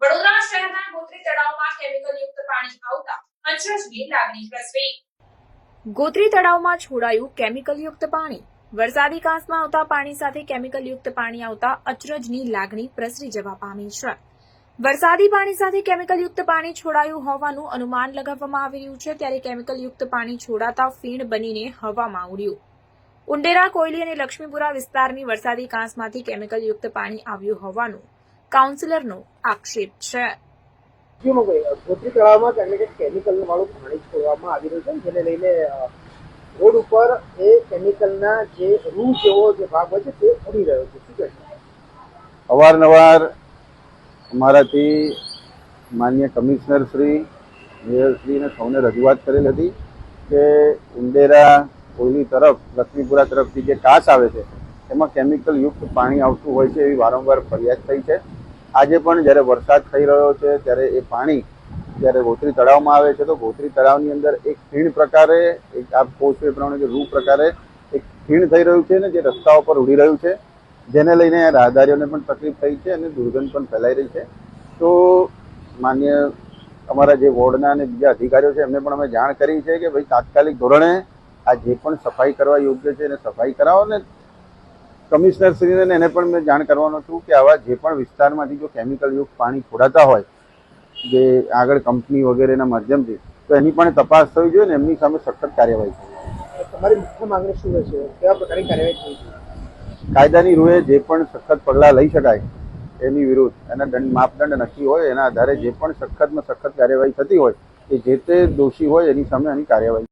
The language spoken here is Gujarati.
વડોદરા શહેરના ગોત્રી તળાવમાં કેમિકલયુક્ત પાણી આવતા અચરજની લાગણી પ્રસરી। ગોત્રી તળાવમાં છોડાયું કેમિકલયુક્ત પાણી। વરસાદી કાંસમાં આવતા પાણી સાથે કેમિકલયુક્ત પાણી આવતા અચરજની લાગણી પ્રસરી જવા પામી છે। વરસાદી પાણી સાથે કેમિકલયુક્ત પાણી છોડાયું હોવાનું અનુમાન લગાવવામાં આવી રહ્યું છે, ત્યારે કેમિકલયુક્ત પાણી છોડાતા ફીણ બનીને હવામાં ઉડ્યું। ઉંડેરા, કોયલી અને લક્ષ્મીપુરા વિસ્તારની વરસાદી કાંસમાંથી કેમિકલયુક્ત પાણી આવ્યું હોવાનું કાઉન્સિલરનો આક્ષેપ છે। ગોત્રી તળાવમાં કેમિકલ વાળું પાણી છોડવામાં આવી રહ્યું છે, જેને લઈને રોડ ઉપર એ કેમિકલના જે રૂ જેવો જે ભાગ હોય છે તે ઉડી રહ્યો છે। શું કહેશો? અવારનવાર અમારાથી માન્ય કમિશનર શ્રી, મેયર શ્રીને સૌને રજૂઆત કરેલ હતી કે ઉંડેરા, કોયલી તરફ, લક્ષ્મીપુરા તરફથી જે કાંસ આવે છે એમાં કેમિકલ યુક્ત પાણી આવતું હોય છે એવી વારંવાર ફરિયાદ થઈ છે। આજે પણ જ્યારે વરસાદ થઈ રહ્યો છે ત્યારે એ પાણી જ્યારે ગોત્રી તળાવમાં આવે છે તો ગોત્રી તળાવની અંદર એક ખીણ પ્રકારે, એક આપ કહો છો એ પ્રમાણે કે રૂ પ્રકારે એક ખીણ થઈ રહ્યું છે ને જે રસ્તાઓ પર ઉડી રહ્યું છે, જેને લઈને રાહદારીઓને પણ તકલીફ થઈ છે અને દુર્ગંધ પણ ફેલાઈ રહી છે। તો માન્ય અમારા જે વોર્ડના અને બીજા અધિકારીઓ છે એમને પણ અમે જાણ કરી છે કે ભાઈ તાત્કાલિક ધોરણે આ જે પણ સફાઈ કરવા યોગ્ય છે એને સફાઈ કરાવો ને કમિશનર શ્રીને એને પણ મેં જાણ કરવાનો છું કે આવા જે પણ વિસ્તારમાંથી જો કેમિકલયુક્ત પાણી છોડાતા હોય જે આગળ કંપની વગેરેના માધ્યમથી, તો એની પણ તપાસ થવી જોઈએ ને એમની સામે સખત કાર્યવાહી થવી। તમારી મુખ્ય માંગણી શું રહેશે? કેવા પ્રકારની કાર્યવાહી થવી જોઈએ? કાયદાની રૂએ જે પણ સખત પગલાં લઈ શકાય એની વિરુદ્ધ એના માપદંડ નક્કી હોય એના આધારે જે પણ સખતમાં સખત કાર્યવાહી થતી હોય એ જે તે દોષી હોય એની સામે એની કાર્યવાહી